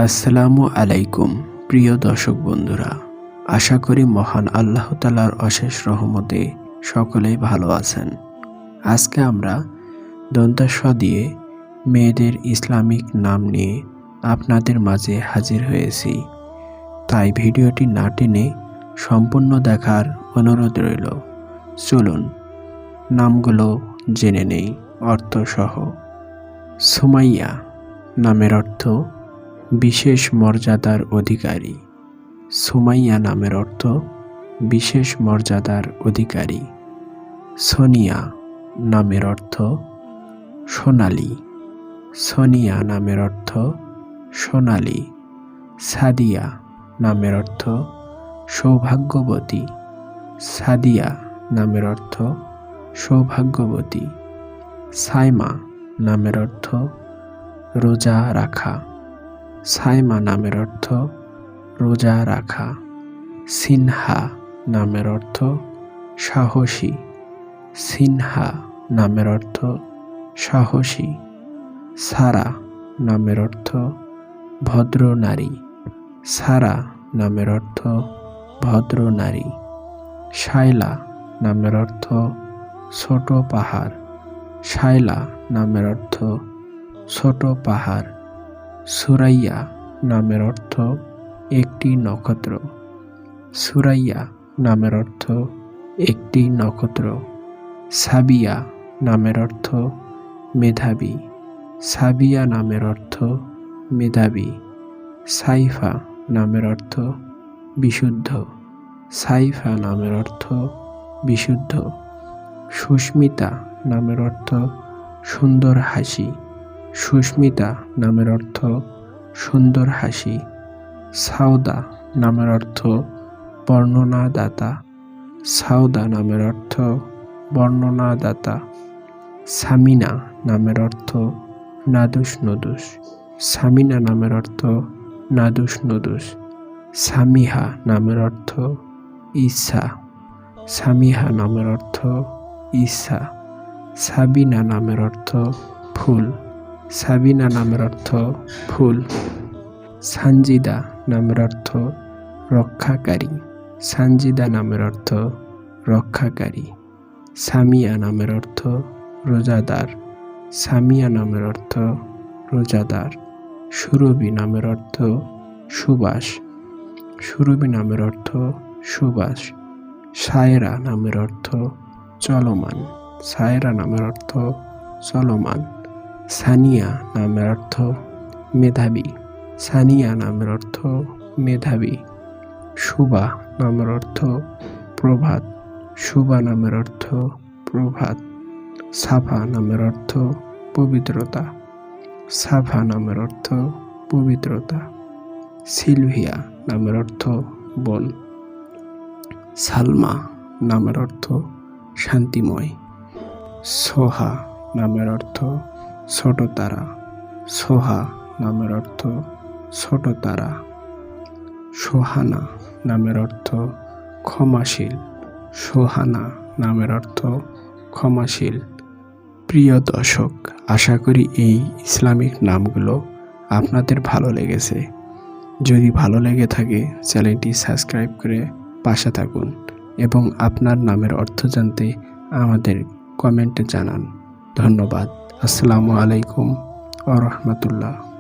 আসসালামু আলাইকুম প্রিয় দর্শক বন্ধুরা, আশা করি মহান আল্লাহ তাআলার অশেষ রহমতে সকলেই ভালো আছেন। আজকে আমরা দন্তাস দিয়ে মেয়েদের ইসলামিক নাম নিয়ে আপনাদের মাঝে হাজির হয়েছি। তাই ভিডিওটি না টেনে সম্পূর্ণ দেখার অনুরোধ রইল। চলুন নামগুলো জেনে নেই অর্থসহ। সুমাইয়া নামের অর্থ বিশেষ মর্যাদার অধিকারী। সুমাইয়া নামের অর্থ বিশেষ মর্যাদার অধিকারী। সোনিয়া নামের অর্থ সোনালী। সোনিয়া নামের অর্থ সোনালী। সাদিয়া নামের অর্থ সৌভাগ্যবতী। সাদিয়া নামের অর্থ সৌভাগ্যবতী। সাইমা নামের অর্থ রোজা রাখা। সাইমা নামের অর্থ রোজা রাখা। সিনহা নামের অর্থ সাহসী। সিনহা নামের অর্থ সাহসী। সারা নামের অর্থ ভদ্র নারী। সারা নামের অর্থ ভদ্র নারী। শায়লা নামের অর্থ ছোট পাহাড়। শায়লা নামের অর্থ ছোট পাহাড়। সুরাইয়া নামের অর্থ একটি নক্ষত্র। সুরাইয়া নামের অর্থ একটি নক্ষত্র। সাবিয়া নামের অর্থ মেধাবী। সাবিয়া নামের অর্থ মেধাবী। সাইফা নামের অর্থ বিশুদ্ধ। সাইফা নামের অর্থ বিশুদ্ধ। সুস্মিতা নামের অর্থ সুন্দর হাসি। সুস্মিতা নামের অর্থ সুন্দর হাসি। সাউদা নামের অর্থ বর্ণনাদাতা। সাউদা নামের অর্থ বর্ণনাদাতা। সামিনা নামের অর্থ নাদুস নুদুস। সামিনা নামের অর্থ নাদুস নুদুস। সামিহা নামের অর্থ ঈসা। সামিহা নামের অর্থ ঈসা। সাবিনা নামের অর্থ ফুল। সাবিনা নামের অর্থ ফুল। সানজিদা নামের অর্থ রক্ষাকারী। সানজিদা নামের অর্থ রক্ষাকারী। সামিয়া নামের অর্থ রোজাদার। সামিয়া নামের অর্থ রোজাদার। সুরভি নামের অর্থ সুবাস। সুরভি নামের অর্থ সুবাস। সায়রা নামের অর্থ চলমান। সায়রা নামের অর্থ চলমান। সানিয়া নামের অর্থ মেধাবী। সানিয়া নামের অর্থ মেধাবী। শুভা নামের অর্থ প্রভাত। শুভা নামের অর্থ প্রভাত। সাফা নামের অর্থ পবিত্রতা। সাফা নামের অর্থ পবিত্রতা। সিলভিয়া নামের অর্থ বন। সালমা নামের অর্থ শান্তিময়। সোহা নামের অর্থ ছোট তারা। সোহা নামের অর্থ ছোট তারা। সোহানা নামের অর্থ ক্ষমাশীল। সোহানা নামের অর্থ ক্ষমাশীল। প্রিয় দর্শক, আশা করি এই ইসলামিক নামগুলো আপনাদের ভালো লেগেছে। যদি ভালো লেগে থাকে চ্যানেলটি সাবস্ক্রাইব করে পাশে থাকুন এবং আপনার নামের অর্থ জানতে আমাদের কমেন্টে জানান। ধন্যবাদ। আসসালামু আলাইকুম ওয়া রাহমাতুল্লাহ।